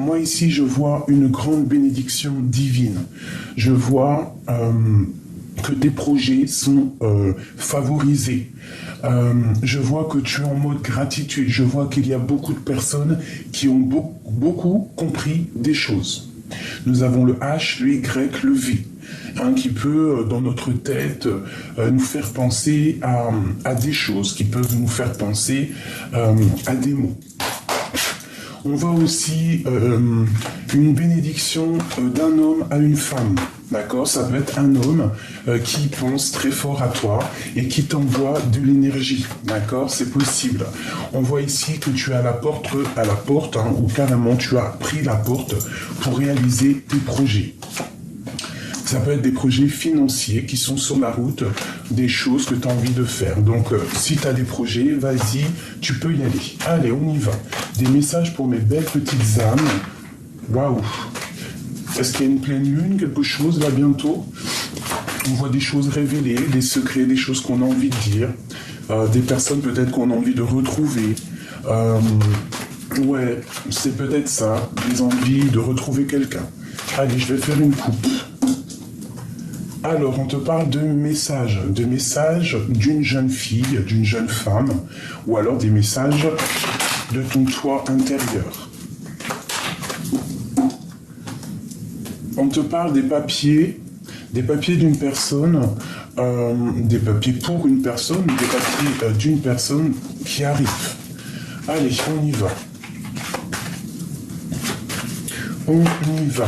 moi ici, je vois une grande bénédiction divine. Je vois que tes projets sont favorisés. Je vois que tu es en mode gratitude. Je vois qu'il y a beaucoup de personnes qui ont beaucoup compris des choses. Nous avons le H, le Y, le V. Qui peut, dans notre tête, nous faire penser à des choses, qui peuvent nous faire penser à des mots. On voit aussi une bénédiction d'un homme à une femme. D'accord? Ça peut être un homme qui pense très fort à toi et qui t'envoie de l'énergie. D'accord? C'est possible. On voit ici que tu es à la porte, ou carrément tu as pris la porte pour réaliser tes projets. Ça peut être des projets financiers qui sont sur la route, des choses que tu as envie de faire. Donc, si tu as des projets, vas-y, tu peux y aller. Allez, on y va. Des messages pour mes belles petites âmes. Waouh! Est-ce qu'il y a une pleine lune, quelque chose là bientôt? On voit des choses révélées, des secrets, des choses qu'on a envie de dire. Des personnes peut-être qu'on a envie de retrouver. Ouais, c'est peut-être ça, des envies de retrouver quelqu'un. Allez, je vais faire une coupe. Alors, on te parle de messages d'une jeune fille, d'une jeune femme, ou alors des messages de ton toi intérieur. On te parle des papiers d'une personne, des papiers pour une personne, des papiers d'une personne qui arrive. Allez, on y va. On y va.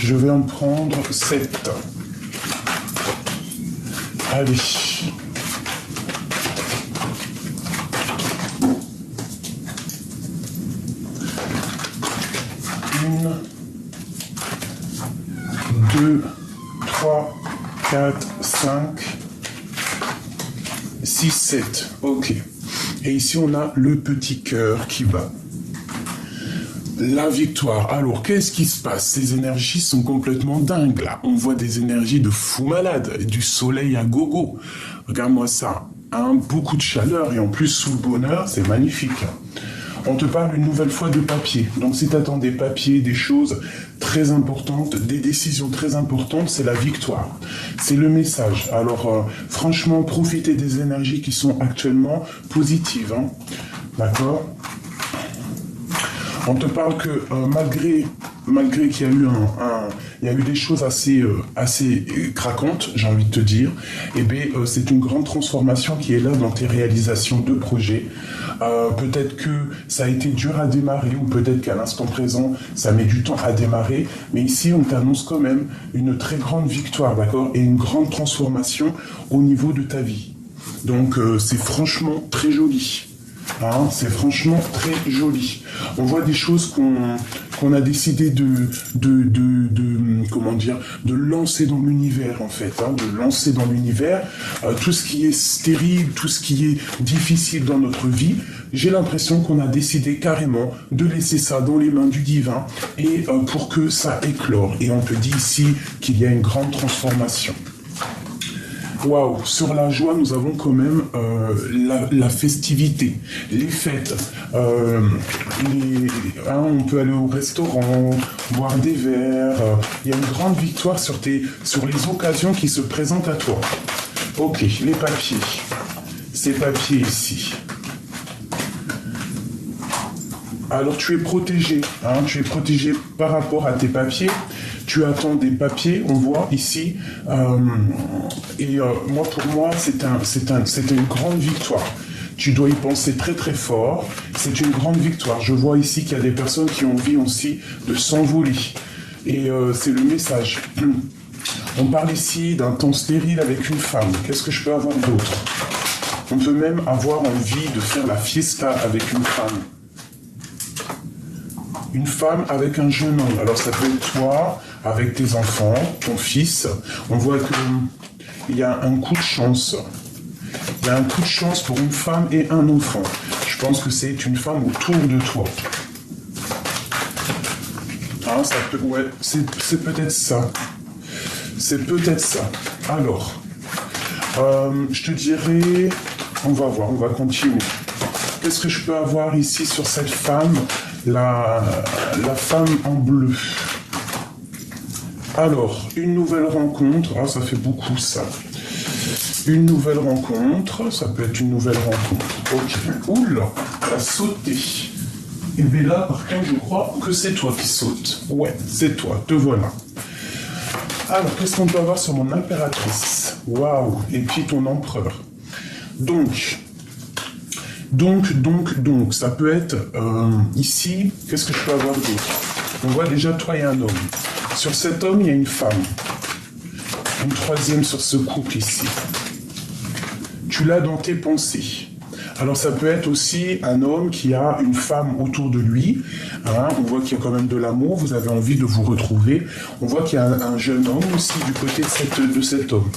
Je vais en prendre 7. Allez. 2, 3, 4, 5, 6, 7. Ok. Et ici, on a le petit cœur qui bat. La victoire. Alors, qu'est-ce qui se passe? Ces énergies sont complètement dingues, là. On voit des énergies de fou malade, du soleil à gogo. Regarde-moi ça. Beaucoup de chaleur et en plus, sous le bonheur, c'est magnifique. On te parle une nouvelle fois de papier. Donc, si tu attends des papiers, des choses très importantes, des décisions très importantes, c'est la victoire. C'est le message. Alors, franchement, profitez des énergies qui sont actuellement positives. Hein. D'accord ? On te parle que malgré qu'il y a eu il y a eu des choses assez craquantes, j'ai envie de te dire, eh bien, c'est une grande transformation qui est là dans tes réalisations de projets. Peut-être que ça a été dur à démarrer, ou peut-être qu'à l'instant présent, ça met du temps à démarrer, mais ici, on t'annonce quand même une très grande victoire, d'accord, et une grande transformation au niveau de ta vie. Donc, c'est franchement très joli. Hein, c'est franchement très joli. On voit des choses qu'on a décidé de lancer dans l'univers, en fait, hein, de lancer dans l'univers tout ce qui est stérile, tout ce qui est difficile dans notre vie. J'ai l'impression qu'on a décidé carrément de laisser ça dans les mains du divin et pour que ça éclore. Et on te dit ici qu'il y a une grande transformation. Waouh, sur la joie, nous avons quand même la festivité, les fêtes. On peut aller au restaurant, boire des verres. Il y a une grande victoire sur les occasions qui se présentent à toi. Ok, les papiers. Ces papiers ici. Alors tu es protégé, hein, tu es protégé par rapport à tes papiers. Tu attends des papiers, on voit ici, pour moi, c'est une grande victoire. Tu dois y penser très très fort, c'est une grande victoire. Je vois ici qu'il y a des personnes qui ont envie aussi de s'envoler, et c'est le message. On parle ici d'un temps stérile avec une femme. Qu'est-ce que je peux avoir d'autre? On peut même avoir envie de faire la fiesta avec une femme. Une femme avec un jeune homme. Alors ça peut être toi, avec tes enfants, ton fils. On voit qu'il y a un coup de chance. Il y a un coup de chance pour une femme et un enfant. Je pense que c'est une femme autour de toi. Hein, ça peut, ouais, c'est peut-être ça. C'est peut-être ça. Alors, je te dirais, on va voir, on va continuer. Qu'est-ce que je peux avoir ici sur cette femme la femme en bleu. Alors, une nouvelle rencontre, ah, ça fait beaucoup ça. Une nouvelle rencontre, ça peut être une nouvelle rencontre. Ok, oula, ça a sauté. Et bien là, par contre, je crois que c'est toi qui sautes. Ouais, c'est toi, te voilà. Alors, qu'est-ce qu'on peut avoir sur mon impératrice? Waouh, et puis ton empereur. Donc, ça peut être ici, qu'est-ce que je peux avoir d'autre? On voit déjà toi et un homme. Sur cet homme, il y a une femme. Une troisième sur ce couple ici. Tu l'as dans tes pensées. Alors ça peut être aussi un homme qui a une femme autour de lui. Hein, on voit qu'il y a quand même de l'amour, vous avez envie de vous retrouver. On voit qu'il y a un jeune homme aussi du côté de cet homme.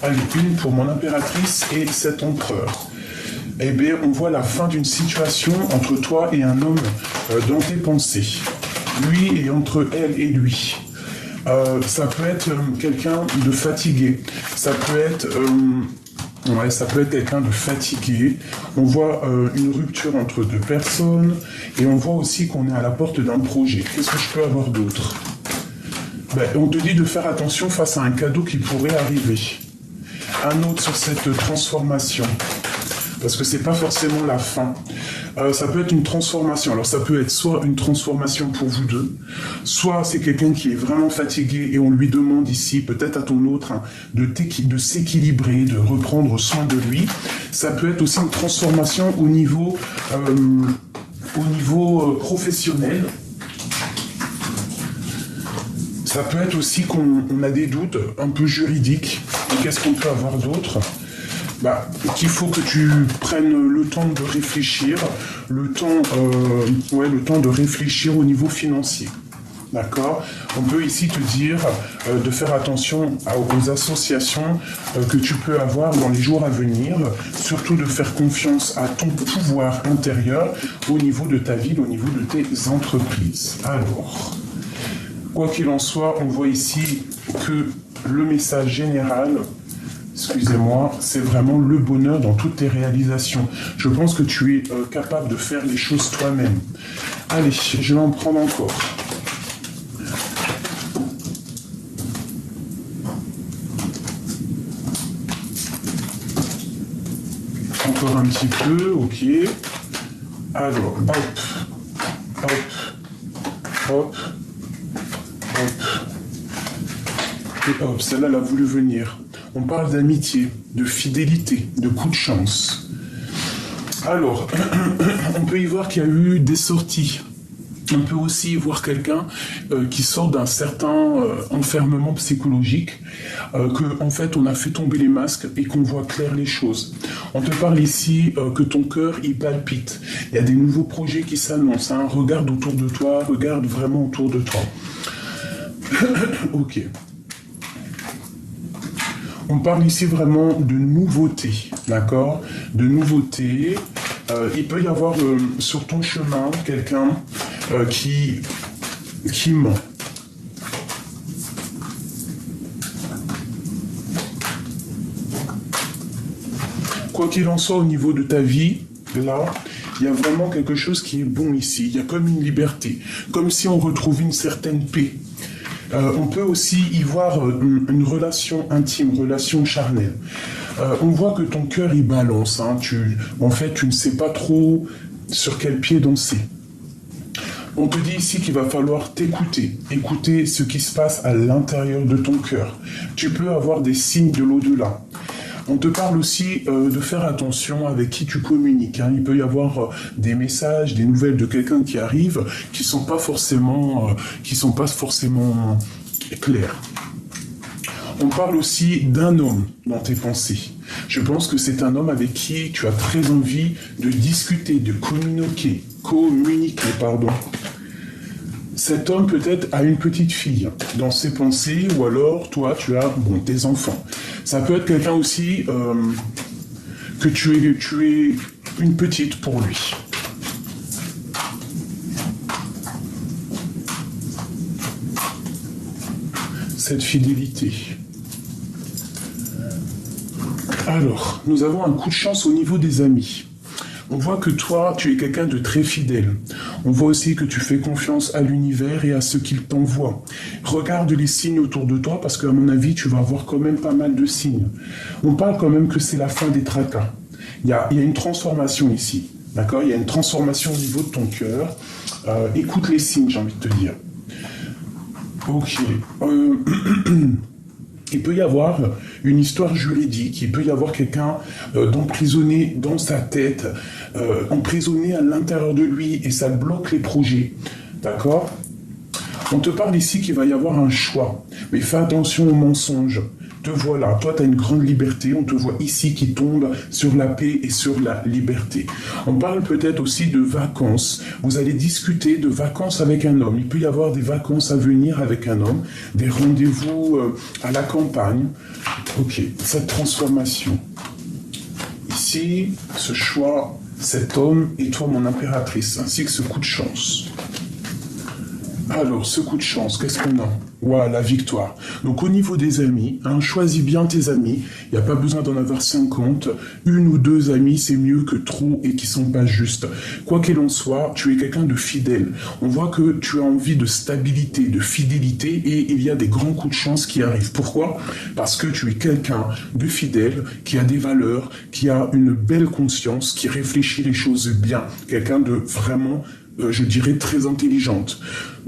Allez, une pour mon impératrice et cet empereur. Eh bien, on voit la fin d'une situation entre toi et un homme dans tes pensées. Lui et entre elle et lui. Ça peut être quelqu'un de fatigué. Ça peut être... ouais, ça peut être quelqu'un de fatigué. On voit une rupture entre deux personnes et on voit aussi qu'on est à la porte d'un projet. Qu'est-ce que je peux avoir d'autre? On te dit de faire attention face à un cadeau qui pourrait arriver. Un autre sur cette transformation. Parce que c'est pas forcément la fin. Ça peut être une transformation. Alors ça peut être soit une transformation pour vous deux, soit c'est quelqu'un qui est vraiment fatigué et on lui demande ici, peut-être à ton autre, hein, de s'équilibrer, de reprendre soin de lui. Ça peut être aussi une transformation au niveau professionnel. Ça peut être aussi qu'on a des doutes un peu juridiques. Et qu'est-ce qu'on peut avoir d'autre? Qu'il faut que tu prennes le temps de réfléchir, le temps de réfléchir au niveau financier. D'accord? On peut ici te dire de faire attention aux associations que tu peux avoir dans les jours à venir, surtout de faire confiance à ton pouvoir intérieur au niveau de ta ville, au niveau de tes entreprises. Alors, quoi qu'il en soit, on voit ici que le message général, excusez-moi, c'est vraiment le bonheur dans toutes tes réalisations. Je pense que tu es capable de faire les choses toi-même. Allez, je vais en prendre encore. Encore un petit peu, ok. Alors, hop, hop, hop, hop. Et hop, celle-là, elle a voulu venir. On parle d'amitié, de fidélité, de coup de chance. Alors, on peut y voir qu'il y a eu des sorties. On peut aussi y voir quelqu'un qui sort d'un certain enfermement psychologique, qu'en fait on a fait tomber les masques et qu'on voit clair les choses. On te parle ici que ton cœur il palpite. Il y a des nouveaux projets qui s'annoncent. Hein. Regarde autour de toi, regarde vraiment autour de toi. Ok. On parle ici vraiment de nouveautés, d'accord? De nouveautés. Il peut y avoir sur ton chemin quelqu'un qui ment. Quoi qu'il en soit au niveau de ta vie, là, il y a vraiment quelque chose qui est bon ici. Il y a comme une liberté, comme si on retrouvait une certaine paix. On peut aussi y voir une relation intime, relation charnelle. On voit que ton cœur il balance. Hein. En fait, tu ne sais pas trop sur quel pied danser. On te dit ici qu'il va falloir t'écouter, écouter ce qui se passe à l'intérieur de ton cœur. Tu peux avoir des signes de l'au-delà. On te parle aussi de faire attention avec qui tu communiques. Hein. Il peut y avoir des messages, des nouvelles de quelqu'un qui arrive qui sont pas forcément clairs. On parle aussi d'un homme dans tes pensées. Je pense que c'est un homme avec qui tu as très envie de discuter, de communiquer. Cet homme peut-être a une petite fille dans ses pensées, ou alors toi tu as tes enfants. Ça peut être quelqu'un aussi que tu es une petite pour lui. Cette fidélité. Alors, nous avons un coup de chance au niveau des amis. On voit que toi, tu es quelqu'un de très fidèle. On voit aussi que tu fais confiance à l'univers et à ce qu'il t'envoie. Regarde les signes autour de toi parce qu'à mon avis, tu vas avoir quand même pas mal de signes. On parle quand même que c'est la fin des tracas. Il y a une transformation ici. D'accord? Il y a une transformation au niveau de ton cœur. Écoute les signes, j'ai envie de te dire. Ok. Il peut y avoir une histoire juridique, il peut y avoir quelqu'un d'emprisonné dans sa tête, emprisonné à l'intérieur de lui, et ça bloque les projets. D'accord? On te parle ici qu'il va y avoir un choix, mais fais attention aux mensonges. Te voilà, toi tu as une grande liberté, on te voit ici qui tombe sur la paix et sur la liberté. On parle peut-être aussi de vacances, vous allez discuter de vacances avec un homme, il peut y avoir des vacances à venir avec un homme, des rendez-vous à la campagne. Ok, cette transformation. Ici, ce choix, cet homme et toi mon impératrice, ainsi que ce coup de chance. Alors, ce coup de chance, qu'est-ce qu'on a? Voilà, la victoire. Donc, au niveau des amis, choisis bien tes amis. Il n'y a pas besoin d'en avoir 50. Une ou deux amis, c'est mieux que trop et qui sont pas justes. Quoi qu'il en soit, tu es quelqu'un de fidèle. On voit que tu as envie de stabilité, de fidélité, et il y a des grands coups de chance qui arrivent. Pourquoi? Parce que tu es quelqu'un de fidèle, qui a des valeurs, qui a une belle conscience, qui réfléchit les choses bien. Quelqu'un de vraiment, je dirais, très intelligente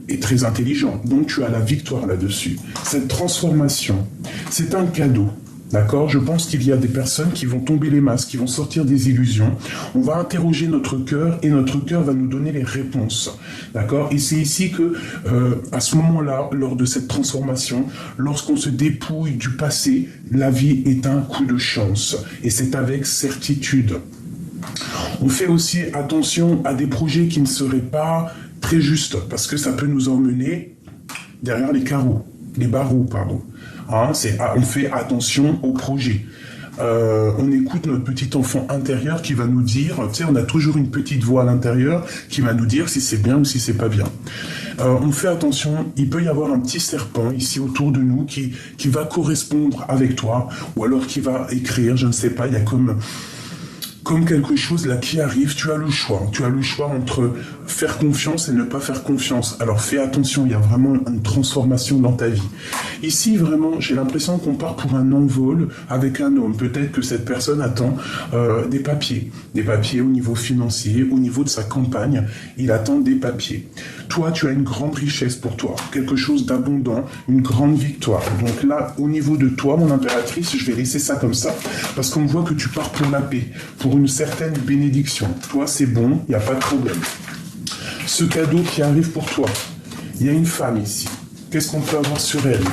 et très intelligent. Donc tu as la victoire là-dessus. Cette transformation, c'est un cadeau. D'accord? Je pense qu'il y a des personnes qui vont tomber les masques, qui vont sortir des illusions. On va interroger notre cœur et notre cœur va nous donner les réponses. D'accord? Et c'est ici que, à ce moment-là, lors de cette transformation, lorsqu'on se dépouille du passé, la vie est un coup de chance. Et c'est avec certitude. On fait aussi attention à des projets qui ne seraient pas très justes, parce que ça peut nous emmener derrière les carreaux, les barreaux, pardon. On fait attention aux projets. On écoute notre petit enfant intérieur qui va nous dire, tu sais, on a toujours une petite voix à l'intérieur qui va nous dire si c'est bien ou si c'est pas bien. On fait attention, il peut y avoir un petit serpent ici autour de nous qui va correspondre avec toi, ou alors qui va écrire, je ne sais pas, il y a comme quelque chose là qui arrive, tu as le choix. Tu as le choix entre faire confiance et ne pas faire confiance. Alors fais attention, il y a vraiment une transformation dans ta vie. Ici, vraiment, j'ai l'impression qu'on part pour un envol avec un homme. Peut-être que cette personne attend des papiers au niveau financier, au niveau de sa campagne. Il attend des papiers. Toi, tu as une grande richesse pour toi, quelque chose d'abondant, une grande victoire. Donc là, au niveau de toi, mon impératrice, je vais laisser ça comme ça, parce qu'on voit que tu pars pour la paix, pour une certaine bénédiction. Toi, c'est bon, il n'y a pas de problème. Ce cadeau qui arrive pour toi, il y a une femme ici. Qu'est-ce qu'on peut avoir sur elle?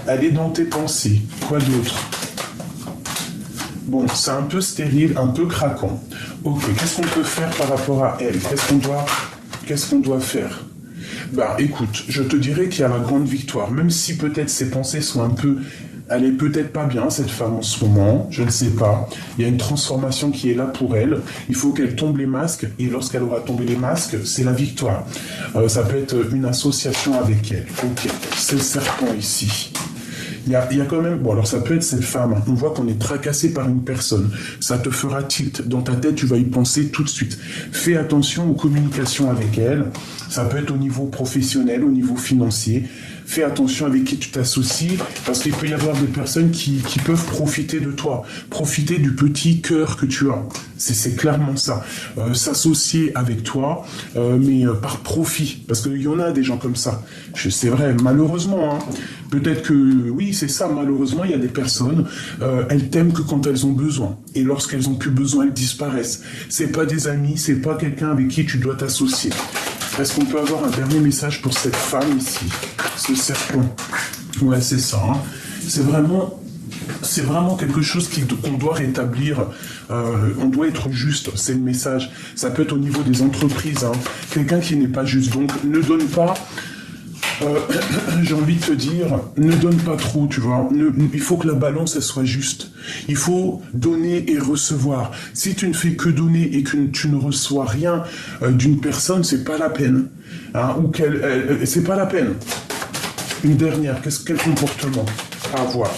Elle est dans tes pensées. Quoi d'autre? Bon, c'est un peu stérile, un peu craquant. Ok, qu'est-ce qu'on peut faire par rapport à elle? Qu'est-ce qu'on doit faire? Bah, écoute, je te dirais qu'il y a la grande victoire, même si peut-être ses pensées sont un peu... Elle est peut-être pas bien, cette femme, en ce moment, je ne sais pas. Il y a une transformation qui est là pour elle. Il faut qu'elle tombe les masques, et lorsqu'elle aura tombé les masques, c'est la victoire. Ça peut être une association avec elle. Ok, c'est le serpent ici. Il y a quand même... Bon, alors ça peut être cette femme. On voit qu'on est tracassé par une personne. Ça te fera tilt. Dans ta tête, tu vas y penser tout de suite. Fais attention aux communications avec elle. Ça peut être au niveau professionnel, au niveau financier. Fais attention avec qui tu t'associes, parce qu'il peut y avoir des personnes qui peuvent profiter de toi, profiter du petit cœur que tu as. C'est clairement ça. S'associer avec toi, mais par profit. Parce qu'il y en a des gens comme ça. C'est vrai, malheureusement. Peut-être que, oui, c'est ça, malheureusement, il y a des personnes, elles t'aiment que quand elles ont besoin. Et lorsqu'elles ont plus besoin, elles disparaissent. C'est pas des amis, c'est pas quelqu'un avec qui tu dois t'associer. Est-ce qu'on peut avoir un dernier message pour cette femme ici? Ce serpent. Ouais, c'est ça. C'est vraiment quelque chose qu'on doit rétablir. On doit être juste, c'est le message. Ça peut être au niveau des entreprises. Quelqu'un qui n'est pas juste. Donc, ne donne pas... j'ai envie de te dire, ne donne pas trop, tu vois. Il faut que la balance, elle soit juste. Il faut donner et recevoir. Si tu ne fais que donner et que tu ne reçois rien d'une personne, c'est pas la peine. C'est pas la peine. Une dernière, quel comportement à avoir?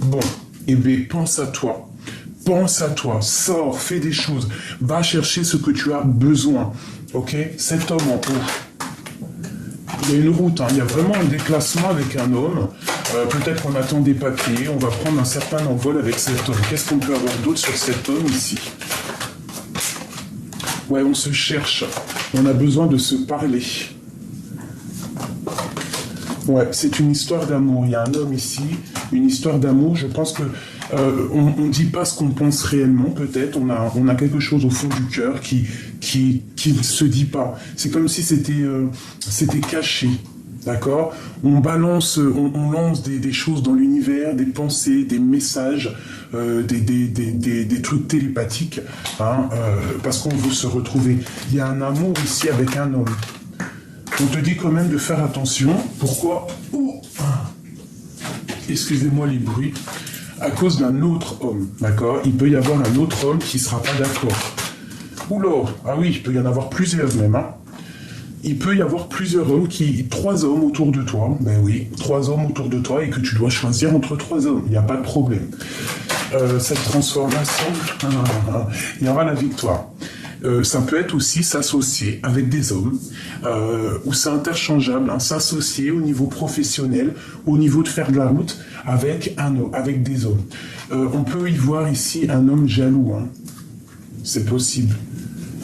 Bon, eh bien, pense à toi. pense à toi, sors, fais des choses, va chercher ce que tu as besoin. Ok? Cet homme en haut. Il y a une route, hein. Il y a vraiment un déplacement avec un homme. Peut-être qu'on attend des papiers, on va prendre un certain envol avec cet homme. Qu'est-ce qu'on peut avoir d'autre sur cet homme ici? Ouais, on se cherche. On a besoin de se parler. Ouais, c'est une histoire d'amour. Il y a un homme ici, une histoire d'amour. Je pense que on ne dit pas ce qu'on pense réellement, peut-être. On a quelque chose au fond du cœur qui ne se dit pas. C'est comme si c'était caché. D'accord? On balance, on lance des choses dans l'univers, des pensées, des messages, des trucs télépathiques, hein, parce qu'on veut se retrouver. Il y a un amour ici avec un homme. On te dit quand même de faire attention. Pourquoi? Excusez-moi les bruits. À cause d'un autre homme, d'accord? Il peut y avoir un autre homme qui ne sera pas d'accord. Oula, ah oui, il peut y en avoir plusieurs même, hein. Il peut y avoir plusieurs hommes, 3 hommes autour de toi, ben oui, 3 hommes autour de toi et que tu dois choisir entre 3 hommes, il n'y a pas de problème. Cette transformation, il y aura la victoire. Ça peut être aussi s'associer avec des hommes, où c'est interchangeable, hein, s'associer au niveau professionnel, au niveau de faire de la route, avec des hommes. On peut y voir ici un homme jaloux, hein. C'est possible.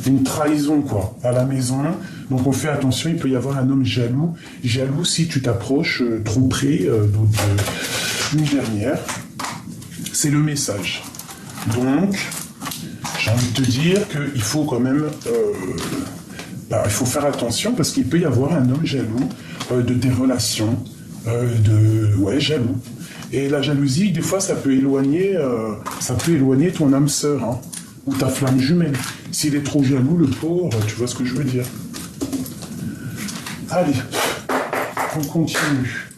Une trahison, quoi, à la maison. Donc on fait attention, il peut y avoir un homme jaloux. Jaloux si tu t'approches trop près d'une dernière. C'est le message. Donc, j'ai envie de te dire qu'il faut quand même... il faut faire attention parce qu'il peut y avoir un homme jaloux de tes relations, jaloux. Et la jalousie, des fois, ça peut éloigner ton âme sœur, hein, ou ta flamme jumelle. S'il est trop jaloux, le pauvre, tu vois ce que je veux dire. Allez, on continue.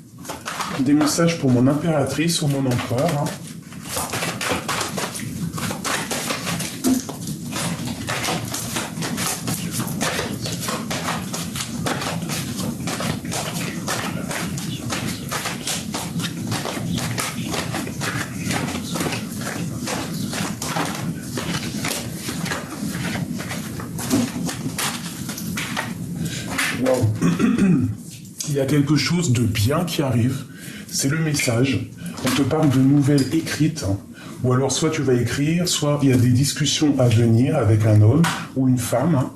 Des messages pour mon impératrice ou mon empereur. Hein. Il y a quelque chose de bien qui arrive, c'est le message. On te parle de nouvelles écrites, hein. Ou alors soit tu vas écrire, soit il y a des discussions à venir avec un homme ou une femme. Hein.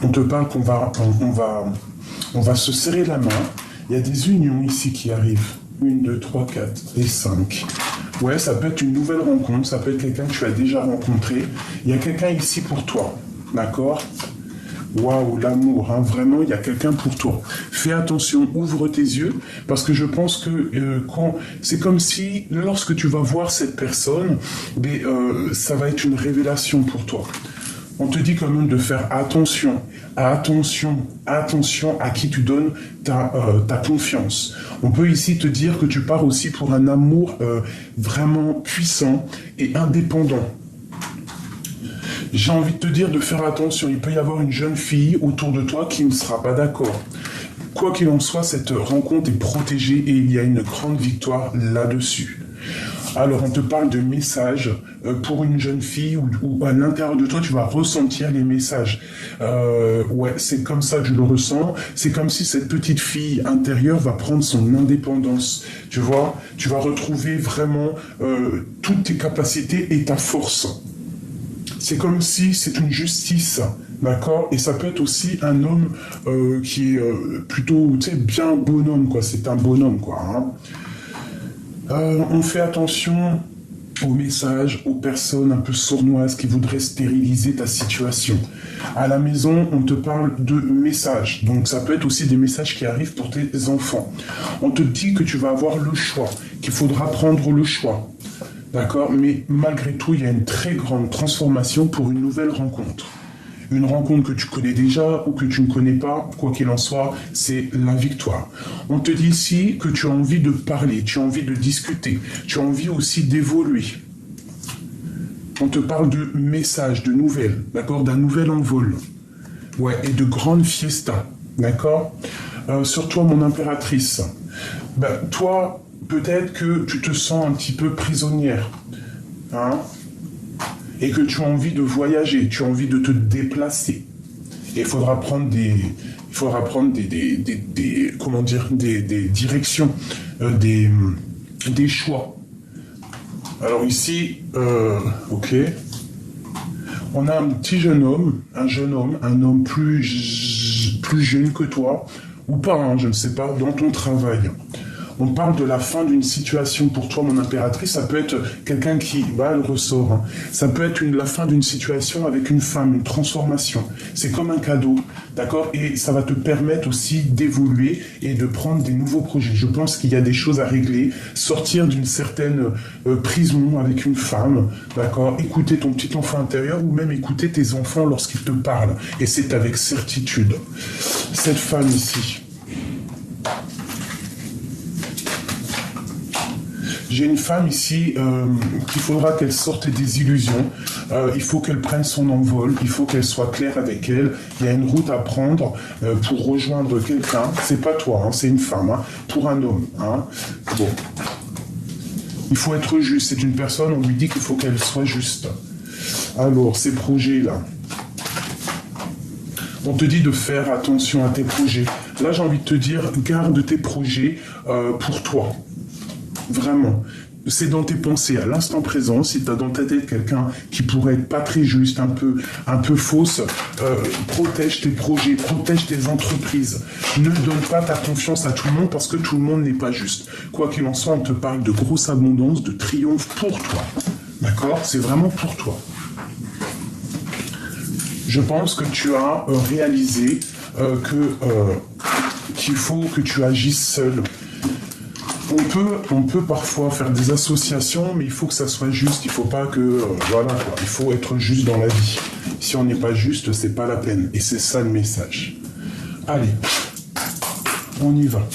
On te parle on va se serrer la main. Il y a des unions ici qui arrivent. 1, 2, 3, 4 et 5. Ouais, ça peut être une nouvelle rencontre, ça peut être quelqu'un que tu as déjà rencontré. Il y a quelqu'un ici pour toi, d'accord ? Waouh, l'amour, hein, vraiment, il y a quelqu'un pour toi. Fais attention, ouvre tes yeux, parce que je pense que c'est comme si, lorsque tu vas voir cette personne, ça va être une révélation pour toi. On te dit quand même de faire attention à qui tu donnes ta confiance. On peut ici te dire que tu pars aussi pour un amour vraiment puissant et indépendant. J'ai envie de te dire de faire attention, il peut y avoir une jeune fille autour de toi qui ne sera pas d'accord. Quoi qu'il en soit, cette rencontre est protégée et il y a une grande victoire là-dessus. Alors, on te parle de messages pour une jeune fille ou à l'intérieur de toi, tu vas ressentir les messages. Ouais, c'est comme ça que je le ressens. C'est comme si cette petite fille intérieure va prendre son indépendance. Tu vois, tu vas retrouver vraiment toutes tes capacités et ta force. C'est comme si c'est une justice, d'accord? Et ça peut être aussi un homme qui est plutôt, tu sais, bien bonhomme, quoi. C'est un bonhomme, quoi. Hein. On fait attention aux messages, aux personnes un peu sournoises qui voudraient stériliser ta situation. À la maison, on te parle de messages. Donc ça peut être aussi des messages qui arrivent pour tes enfants. On te dit que tu vas avoir le choix, qu'il faudra prendre le choix. D'accord? Mais malgré tout, il y a une très grande transformation pour une nouvelle rencontre. Une rencontre que tu connais déjà ou que tu ne connais pas, quoi qu'il en soit, c'est la victoire. On te dit ici que tu as envie de parler, tu as envie de discuter, tu as envie aussi d'évoluer. On te parle de messages, de nouvelles, d'accord? D'un nouvel envol. Ouais, et de grandes fiestas, d'accord? Sur toi, mon impératrice. Toi... Peut-être que tu te sens un petit peu prisonnière. Hein? et que tu as envie de voyager, tu as envie de te déplacer. Et il faudra prendre comment dire, des directions, des choix. Alors ici, ok. On a un petit jeune homme, un homme plus jeune que toi, ou pas, hein, je ne sais pas, dans ton travail. On parle de la fin d'une situation pour toi, mon impératrice. Ça peut être quelqu'un qui, bah, elle ressort. Hein. Ça peut être la fin d'une situation avec une femme, une transformation. C'est comme un cadeau, d'accord? Et ça va te permettre aussi d'évoluer et de prendre des nouveaux projets. Je pense qu'il y a des choses à régler, sortir d'une certaine prison avec une femme, d'accord? Écouter ton petit enfant intérieur ou même écouter tes enfants lorsqu'ils te parlent. Et c'est avec certitude. Cette femme ici. J'ai une femme ici qu'il faudra qu'elle sorte des illusions. Il faut qu'elle prenne son envol. Il faut qu'elle soit claire avec elle. Il y a une route à prendre pour rejoindre quelqu'un. C'est pas toi, hein, c'est une femme. Hein, pour un homme. Hein. Bon. Il faut être juste. C'est une personne, on lui dit qu'il faut qu'elle soit juste. Alors, ces projets-là. On te dit de faire attention à tes projets. Là, j'ai envie de te dire, garde tes projets pour toi. Vraiment. C'est dans tes pensées, à l'instant présent, si tu as dans ta tête quelqu'un qui pourrait être pas très juste, un peu fausse, protège tes projets, protège tes entreprises. Ne donne pas ta confiance à tout le monde parce que tout le monde n'est pas juste. Quoi qu'il en soit, on te parle de grosse abondance, de triomphe pour toi. D'accord? C'est vraiment pour toi. Je pense que tu as réalisé qu'il faut que tu agisses seul. On peut parfois faire des associations, mais il faut que ça soit juste. Il faut pas que... voilà, quoi. Il faut être juste dans la vie. Si on n'est pas juste, c'est pas la peine. Et c'est ça le message. Allez, on y va.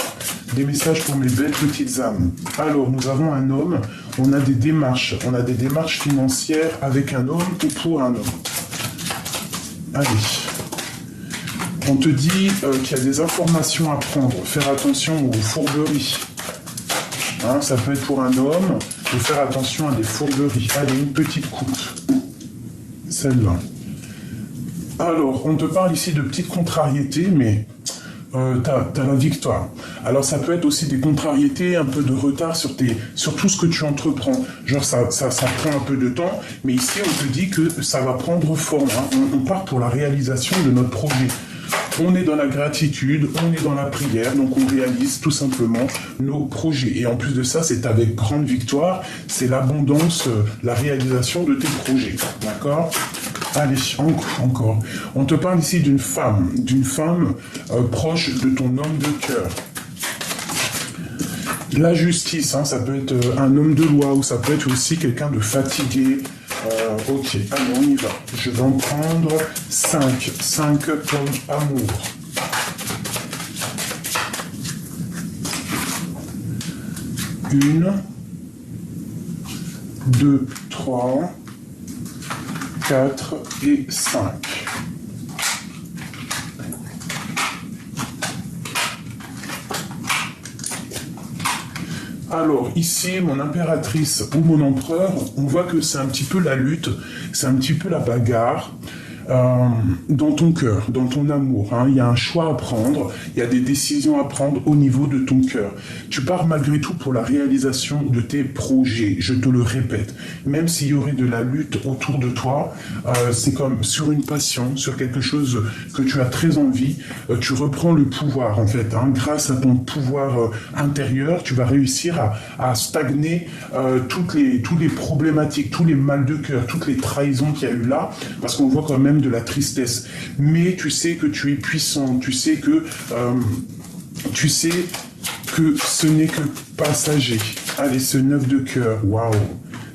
Des messages pour mes belles petites âmes. Alors, nous avons un homme. On a des démarches. On a des démarches financières avec un homme ou pour un homme. Allez. On te dit qu'il y a des informations à prendre. Faire attention aux fourberies. Hein, ça peut être pour un homme, de faire attention à des fourberies. Allez, une petite coupe. Celle-là. Alors, on te parle ici de petites contrariétés, mais t'as la victoire. Alors, ça peut être aussi des contrariétés, un peu de retard sur tout ce que tu entreprends. Genre, ça prend un peu de temps, mais ici, on te dit que ça va prendre forme. Hein. On part pour la réalisation de notre projet. On est dans la gratitude, on est dans la prière, donc on réalise tout simplement nos projets. Et en plus de ça, c'est avec grande victoire, c'est l'abondance, la réalisation de tes projets. D'accord ? Allez, encore. On te parle ici d'une femme proche de ton homme de cœur. La justice, hein, ça peut être un homme de loi ou ça peut être aussi quelqu'un de fatigué. Ok, allez, on y va. Je vais en prendre 5. 5 comme amour. Une, 2, 3, 4 et 5. Alors, ici, mon impératrice ou mon empereur, on voit que c'est un petit peu la lutte, c'est un petit peu la bagarre dans ton cœur, dans ton amour. Hein. Il y a un choix à prendre, il y a des décisions à prendre au niveau de ton cœur. Tu pars malgré tout pour la réalisation de tes projets, je te le répète. Même s'il y aurait de la lutte autour de toi, c'est comme sur une passion, sur quelque chose que tu as très envie, tu reprends le pouvoir en fait. Hein. Grâce à ton pouvoir intérieur, tu vas réussir à stagner toutes les problématiques, tous les mal de cœur, toutes les trahisons qu'il y a eu là, parce qu'on voit quand même de la tristesse. Mais tu sais que tu es puissant, tu sais que ce n'est que passager. Allez, ce 9 de cœur, waouh,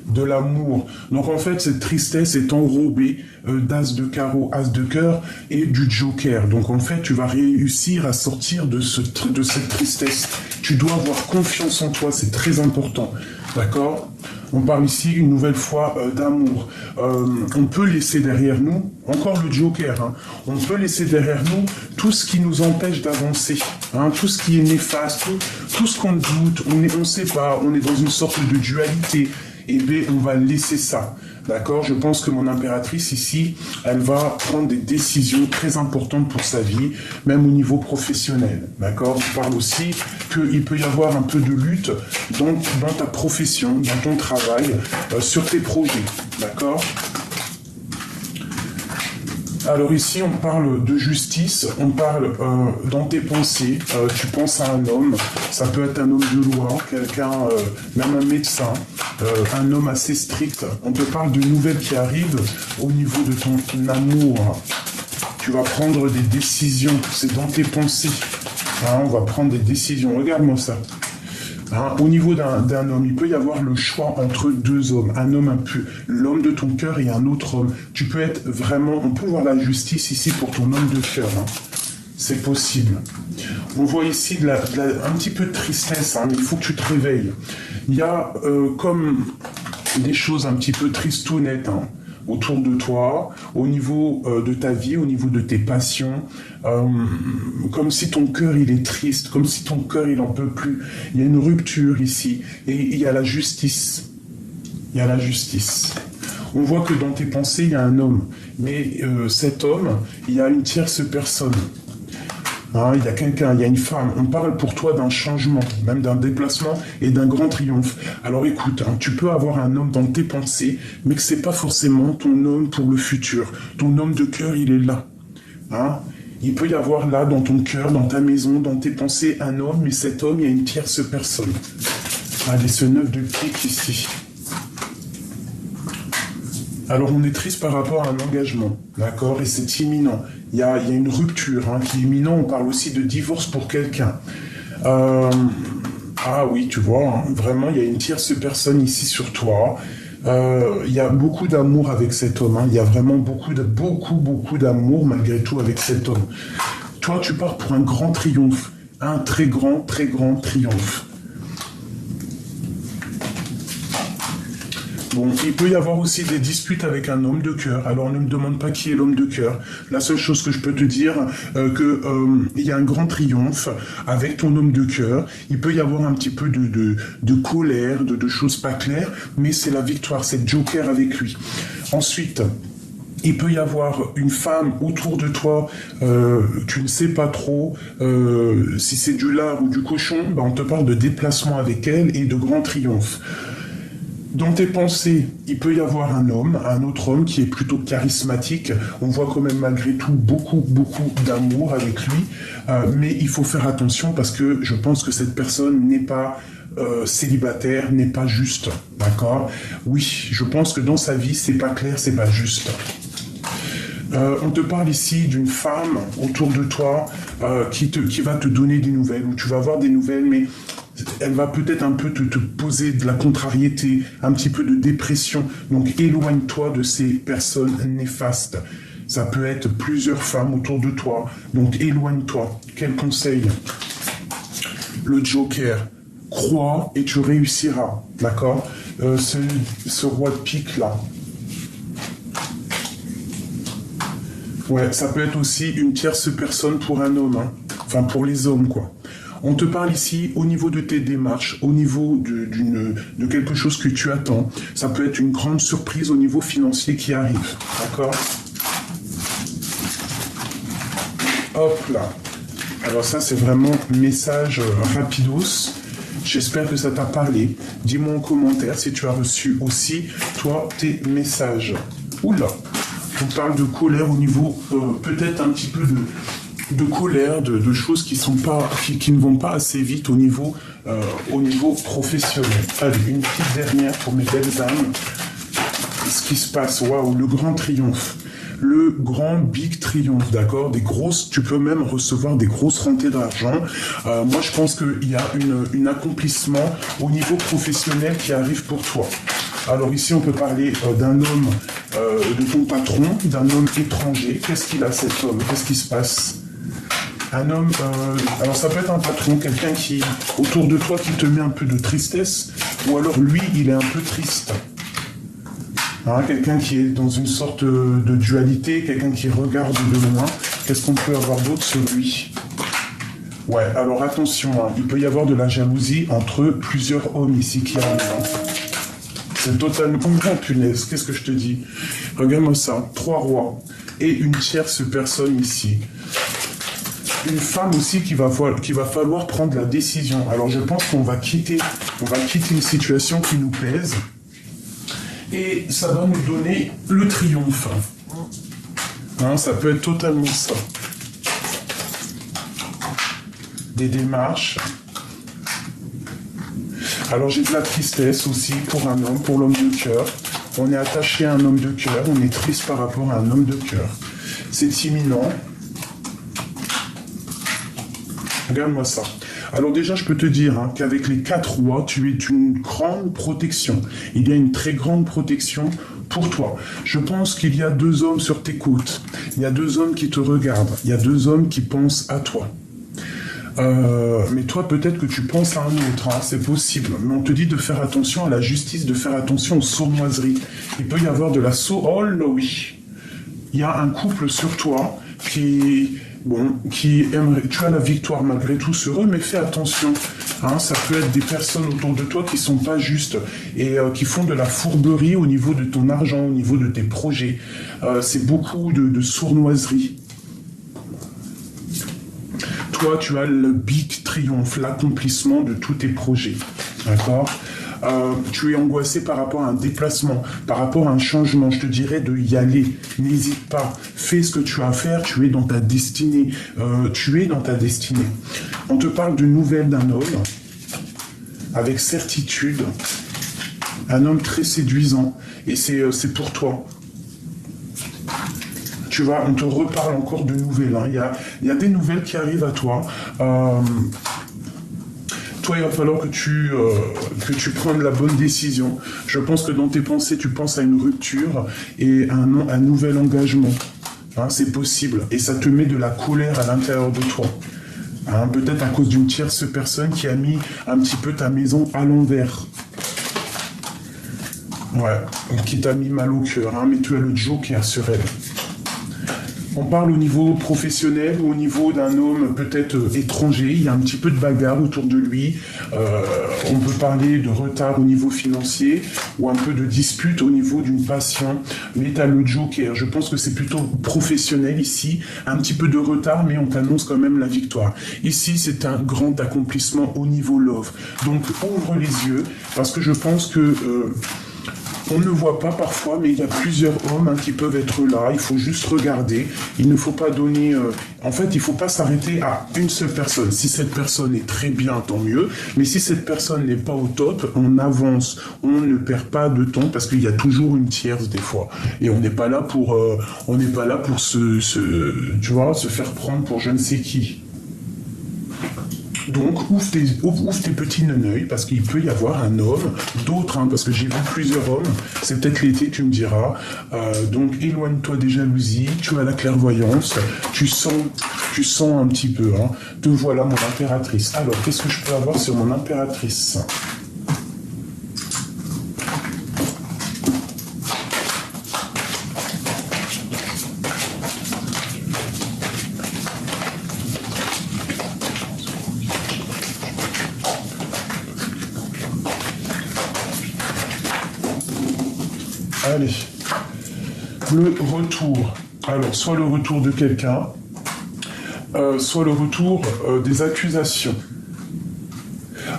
de l'amour. Donc en fait, cette tristesse est enrobée d'as de carreau, as de cœur et du joker. Donc en fait, tu vas réussir à sortir de cette tristesse. Tu dois avoir confiance en toi, c'est très important. D'accord ? On parle ici une nouvelle fois d'amour. On peut laisser derrière nous, encore le joker, hein, on peut laisser derrière nous tout ce qui nous empêche d'avancer, hein, tout ce qui est néfaste, tout ce qu'on doute, on ne sait pas, on est dans une sorte de dualité. et B, on va laisser ça. D'accord? Je pense que mon impératrice ici, elle va prendre des décisions très importantes pour sa vie, même au niveau professionnel. D'accord? Je parle aussi qu'il peut y avoir un peu de lutte dans ta profession, dans ton travail, sur tes projets. D'accord? Alors ici, on parle de justice, on parle dans tes pensées, tu penses à un homme, ça peut être un homme de loi, quelqu'un, même un médecin, un homme assez strict. On te parle de nouvelles qui arrivent au niveau de ton amour. Tu vas prendre des décisions, c'est dans tes pensées. Hein, on va prendre des décisions, regarde-moi ça. Hein, au niveau d'un homme, il peut y avoir le choix entre deux hommes. Un homme un peu, l'homme de ton cœur et un autre homme. Tu peux être vraiment, on peut voir la justice ici pour ton homme de cœur. Hein. C'est possible. On voit ici un petit peu de tristesse, hein, mais il faut que tu te réveilles. Il y a comme des choses un petit peu tristounettes, hein, autour de toi, au niveau de ta vie, au niveau de tes passions, comme si ton cœur il est triste, comme si ton cœur il en peut plus. Il y a une rupture ici, et il y a la justice. Il y a la justice. On voit que dans tes pensées, il y a un homme, mais cet homme, il y a une tierce personne. Hein, il y a quelqu'un, il y a une femme. On parle pour toi d'un changement, même d'un déplacement et d'un grand triomphe. Alors écoute, hein, tu peux avoir un homme dans tes pensées, mais que c'est pas forcément ton homme pour le futur. Ton homme de cœur, il est là. Hein, il peut y avoir là, dans ton cœur, dans ta maison, dans tes pensées, un homme, mais cet homme, il y a une tierce personne. Allez, ce 9 de pique ici. Alors on est triste par rapport à un engagement, d'accord? Et c'est imminent. Il y a une rupture hein, qui est imminente. On parle aussi de divorce pour quelqu'un. Ah oui, tu vois, hein, vraiment, il y a une tierce personne ici sur toi. Il y a beaucoup d'amour avec cet homme. Hein. Il y a vraiment beaucoup d'amour malgré tout avec cet homme. Toi, tu pars pour un grand triomphe. Un très grand triomphe. Bon, il peut y avoir aussi des disputes avec un homme de cœur. Alors, ne me demande pas qui est l'homme de cœur. La seule chose que je peux te dire, il y a un grand triomphe avec ton homme de cœur. Il peut y avoir un petit peu de colère, de choses pas claires, mais c'est la victoire, c'est Joker avec lui. Ensuite, il peut y avoir une femme autour de toi, tu ne sais pas trop si c'est du lard ou du cochon, ben on te parle de déplacement avec elle et de grand triomphe. Dans tes pensées, il peut y avoir un autre homme qui est plutôt charismatique. On voit quand même malgré tout beaucoup d'amour avec lui. Mais il faut faire attention parce que je pense que cette personne n'est pas célibataire, n'est pas juste. D'accord? Oui, je pense que dans sa vie, c'est pas clair, c'est pas juste. On te parle ici d'une femme autour de toi qui va te donner des nouvelles, ou tu vas avoir des nouvelles, mais elle va peut-être un peu te poser de la contrariété, un petit peu de dépression. Donc éloigne-toi de ces personnes néfastes. Ça peut être plusieurs femmes autour de toi. Donc éloigne-toi. Quel conseil? Le Joker. Crois et tu réussiras. D'accord? Ce roi de pique là. Ouais, ça peut être aussi une tierce personne pour un homme. Hein. Enfin, pour les hommes, quoi. On te parle ici au niveau de tes démarches, au niveau de quelque chose que tu attends. Ça peut être une grande surprise au niveau financier qui arrive. D'accord? Hop là. Alors ça, c'est vraiment message rapidos. J'espère que ça t'a parlé. Dis-moi en commentaire si tu as reçu aussi, toi, tes messages. Oula. On parle de colère au niveau, peut-être un petit peu de colère, de choses qui ne vont pas assez vite au niveau professionnel. Allez, une petite dernière pour mes belles âmes. Ce qui se passe, waouh, le grand triomphe. Le grand big triomphe, d'accord? Tu peux même recevoir des grosses rentrées d'argent. Moi, je pense qu'il y a un accomplissement au niveau professionnel qui arrive pour toi. Alors ici, on peut parler d'un homme, de ton patron, d'un homme étranger. Qu'est-ce qu'il a, cet homme? Qu'est-ce qui se passe? Un homme, alors ça peut être un patron, quelqu'un qui, autour de toi, qui te met un peu de tristesse, ou alors lui, il est un peu triste. Hein, quelqu'un qui est dans une sorte de dualité, quelqu'un qui regarde de loin. Qu'est-ce qu'on peut avoir d'autre sur lui? Ouais, alors attention, hein, il peut y avoir de la jalousie entre plusieurs hommes ici qui arrivent. Hein. C'est totalement... Oh, punaise, qu'est-ce que je te dis? Regarde-moi ça, 3 rois et une tierce personne ici. Une femme aussi qu'il va falloir prendre la décision. Alors je pense qu'on va quitter une situation qui nous plaise. Et ça va nous donner le triomphe. Hein, ça peut être totalement ça. Des démarches. Alors j'ai de la tristesse aussi pour un homme, pour l'homme de cœur. On est attaché à un homme de cœur, on est triste par rapport à un homme de cœur. C'est imminent. Regarde-moi ça. Alors déjà, je peux te dire hein, qu'avec les 4 rois, tu es une grande protection. Il y a une très grande protection pour toi. Je pense qu'il y a 2 hommes sur tes côtes. Il y a 2 hommes qui te regardent. Il y a 2 hommes qui pensent à toi. Mais toi, peut-être que tu penses à un autre, hein, c'est possible. Mais on te dit de faire attention à la justice, de faire attention aux sournoiseries. Il peut y avoir de la Oh là oui. Il y a un couple sur toi qui aimerait... Tu as la victoire malgré tout sur eux, mais fais attention. Hein, ça peut être des personnes autour de toi qui sont pas justes et qui font de la fourberie au niveau de ton argent, au niveau de tes projets. C'est beaucoup de sournoiserie. Toi, tu as le big triomphe, l'accomplissement de tous tes projets. D'accord ? Tu es angoissé par rapport à un déplacement, par rapport à un changement. Je te dirais de y aller. N'hésite pas. Fais ce que tu as à faire. Tu es dans ta destinée. On te parle de nouvelles d'un homme avec certitude. Un homme très séduisant. Et c'est pour toi. Tu vois, on te reparle encore de nouvelles. Hein. Il y a des nouvelles qui arrivent à toi. Toi, il va falloir que tu prennes la bonne décision. Je pense que dans tes pensées, tu penses à une rupture et un nouvel engagement. Hein, c'est possible. Et ça te met de la colère à l'intérieur de toi. Hein, peut-être à cause d'une tierce personne qui a mis un petit peu ta maison à l'envers. Ouais, qui t'a mis mal au cœur. Hein, mais tu as le joker sur elle. On parle au niveau professionnel ou au niveau d'un homme peut-être étranger, il y a un petit peu de bagarre autour de lui, on peut parler de retard au niveau financier ou un peu de dispute au niveau d'une passion, mais tu as le joker, je pense que c'est plutôt professionnel ici, un petit peu de retard mais on t'annonce quand même la victoire. Ici c'est un grand accomplissement au niveau love, donc ouvre les yeux parce que je pense que... on ne voit pas parfois, mais il y a plusieurs hommes hein, qui peuvent être là. Il faut juste regarder. Il ne faut pas donner... En fait, il ne faut pas s'arrêter à une seule personne. Si cette personne est très bien, tant mieux. Mais si cette personne n'est pas au top, on avance. On ne perd pas de temps parce qu'il y a toujours une tierce des fois. Et on n'est pas là pour, se faire prendre pour je ne sais qui. Donc, ouvre tes petits neneuils, parce qu'il peut y avoir un homme, d'autres, hein, parce que j'ai vu plusieurs hommes, c'est peut-être l'été, tu me diras. Donc, éloigne-toi des jalousies, tu as la clairvoyance, tu sens un petit peu, hein. Te voilà, mon impératrice. Alors, qu'est-ce que je peux avoir sur mon impératrice ? Allez, le retour. Alors, soit le retour de quelqu'un, soit le retour des accusations.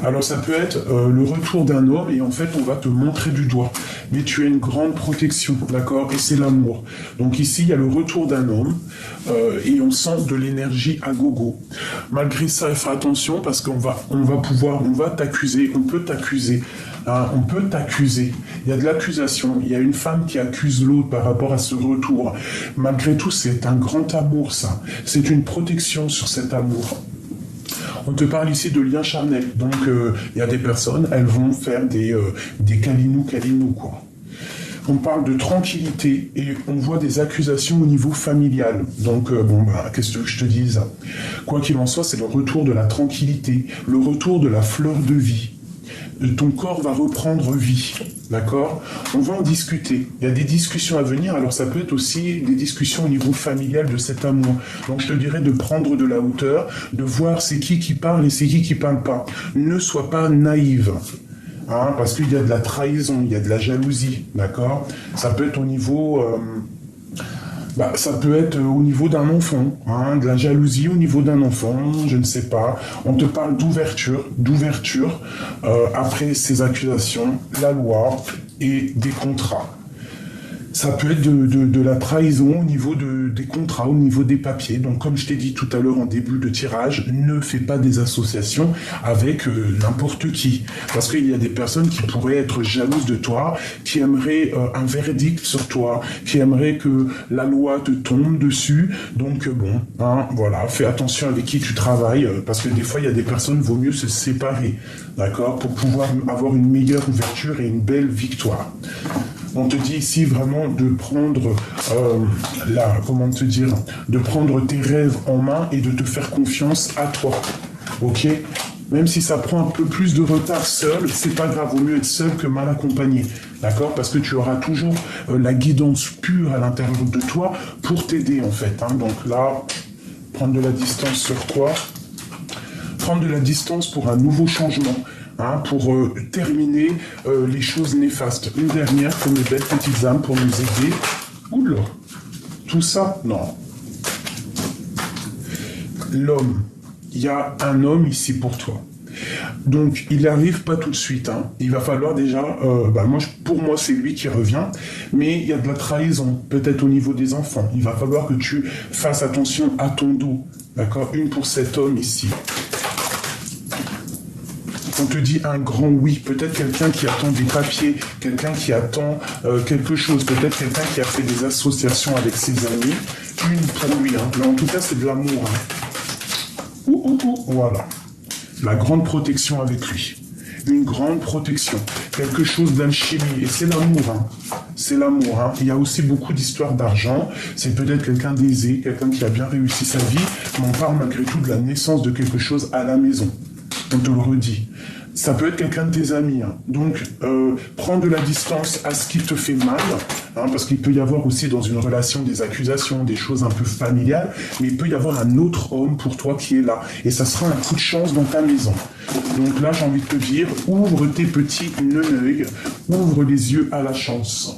Alors, ça peut être le retour d'un homme et en fait, on va te montrer du doigt. Mais tu as une grande protection, d'accord ? Et c'est l'amour. Donc ici, il y a le retour d'un homme et on sent de l'énergie à gogo. Malgré ça, il faut faire attention parce qu'on va t'accuser, on peut t'accuser. Hein, on peut t'accuser. Il y a de l'accusation. Il y a une femme qui accuse l'autre par rapport à ce retour. Malgré tout, c'est un grand amour, ça. C'est une protection sur cet amour. On te parle ici de liens charnels. Donc, il y a des personnes, elles vont faire des câlinous, quoi. On parle de tranquillité et on voit des accusations au niveau familial. Donc, qu'est-ce que je te dise ? Quoi qu'il en soit, c'est le retour de la tranquillité, le retour de la fleur de vie. Ton corps va reprendre vie, d'accord ? On va en discuter. Il y a des discussions à venir, alors ça peut être aussi des discussions au niveau familial de cet amour. Donc je te dirais de prendre de la hauteur, de voir c'est qui parle et c'est qui parle pas. Ne sois pas naïve. hein, parce qu'il y a de la trahison, il y a de la jalousie, d'accord? Ça peut être au niveau... ça peut être au niveau d'un enfant, hein, de la jalousie au niveau d'un enfant, je ne sais pas. On te parle d'ouverture après ces accusations, la loi et des contrats. Ça peut être de la trahison au niveau des contrats, au niveau des papiers. Donc, comme je t'ai dit tout à l'heure en début de tirage, ne fais pas des associations avec n'importe qui. Parce qu'il y a des personnes qui pourraient être jalouses de toi, qui aimeraient un verdict sur toi, qui aimeraient que la loi te tombe dessus. Donc, voilà, fais attention avec qui tu travailles, parce que des fois, il y a des personnes, vaut mieux se séparer, d'accord, pour pouvoir avoir une meilleure ouverture et une belle victoire. On te dit ici vraiment de prendre de prendre tes rêves en main et de te faire confiance à toi. Ok? Même si ça prend un peu plus de retard seul, c'est pas grave, vaut mieux être seul que mal accompagné. D'accord? Parce que tu auras toujours la guidance pure à l'intérieur de toi pour t'aider en fait. Hein. Donc là, prendre de la distance sur quoi? Prendre de la distance pour un nouveau changement. Hein, pour terminer les choses néfastes. Une dernière pour mes belles petites âmes pour nous aider. Oula, tout ça, non. L'homme, il y a un homme ici pour toi. Donc, il n'arrive pas tout de suite. Hein. Il va falloir déjà... pour moi, c'est lui qui revient. Mais il y a de la trahison, peut-être au niveau des enfants. Il va falloir que tu fasses attention à ton dos. D'accord? Une pour cet homme ici. On te dit un grand oui, peut-être quelqu'un qui attend des papiers, quelqu'un qui attend quelque chose, peut-être quelqu'un qui a fait des associations avec ses amis, une pour lui, hein. Mais en tout cas c'est de l'amour. Hein. Voilà, la grande protection avec lui, une grande protection, quelque chose d'alchimie, et c'est l'amour, hein. C'est l'amour. Hein. Il y a aussi beaucoup d'histoires d'argent, c'est peut-être quelqu'un d'aisé, quelqu'un qui a bien réussi sa vie, mais on parle malgré tout de la naissance de quelque chose à la maison. On te le redit. Ça peut être quelqu'un de tes amis. Hein. Donc, prends de la distance à ce qui te fait mal, hein, parce qu'il peut y avoir aussi dans une relation des accusations, des choses un peu familiales, mais il peut y avoir un autre homme pour toi qui est là. Et ça sera un coup de chance dans ta maison. Donc là, j'ai envie de te dire, ouvre tes petits neneuils, ouvre les yeux à la chance.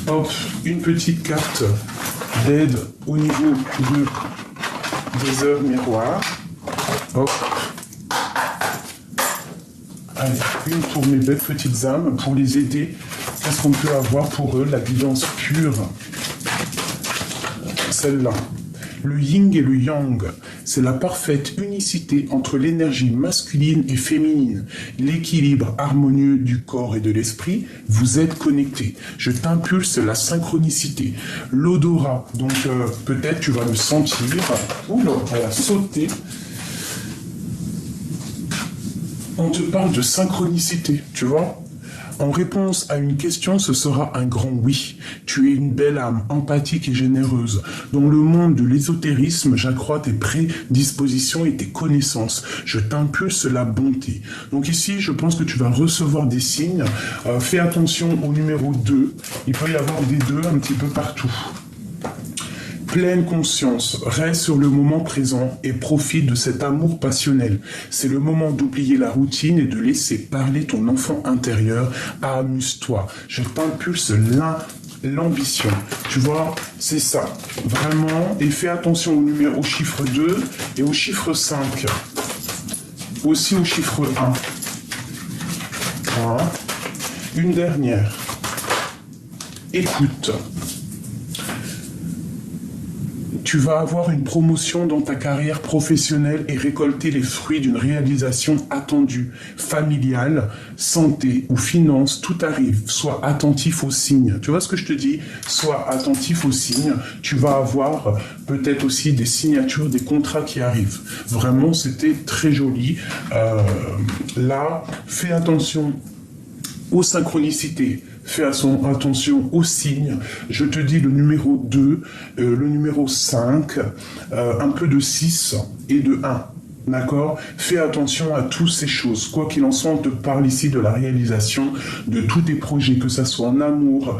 Hop, une petite carte d'aide au niveau des heures miroirs. Hop. Allez, une pour mes belles petites âmes, pour les aider. Qu'est-ce qu'on peut avoir pour eux? La guidance pure. Celle-là. Le yin et le yang, c'est la parfaite unicité entre l'énergie masculine et féminine, l'équilibre harmonieux du corps et de l'esprit. Vous êtes connectés. Je t'impulse la synchronicité, l'odorat. Donc peut-être tu vas me sentir. Oula, elle a sauté. On te parle de synchronicité, tu vois? En réponse à une question, ce sera un grand oui. Tu es une belle âme, empathique et généreuse. Dans le monde de l'ésotérisme, j'accrois tes prédispositions et tes connaissances. Je t'impulse la bonté. Donc ici, je pense que tu vas recevoir des signes. Fais attention au numéro 2. Il peut y avoir des 2 un petit peu partout. Pleine conscience, reste sur le moment présent et profite de cet amour passionnel. C'est le moment d'oublier la routine et de laisser parler ton enfant intérieur. Amuse-toi. Je t'impulse l'ambition. Tu vois, c'est ça. Vraiment. Et fais attention au chiffre 2 et au chiffre 5. Aussi au chiffre 1. Voilà. Une dernière. Écoute. Tu vas avoir une promotion dans ta carrière professionnelle et récolter les fruits d'une réalisation attendue, familiale, santé ou finance, tout arrive. Sois attentif aux signes. Tu vois ce que je te dis? Sois attentif aux signes. Tu vas avoir peut-être aussi des signatures, des contrats qui arrivent. Vraiment, c'était très joli. Là, fais attention aux synchronicités. Fais attention aux signes. Je te dis le numéro 2, le numéro 5, un peu de 6 et de 1. D'accord? Fais attention à toutes ces choses. Quoi qu'il en soit, on te parle ici de la réalisation de tous tes projets, que ça soit en amour,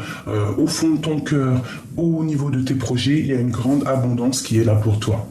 au fond de ton cœur, au niveau de tes projets. Il y a une grande abondance qui est là pour toi.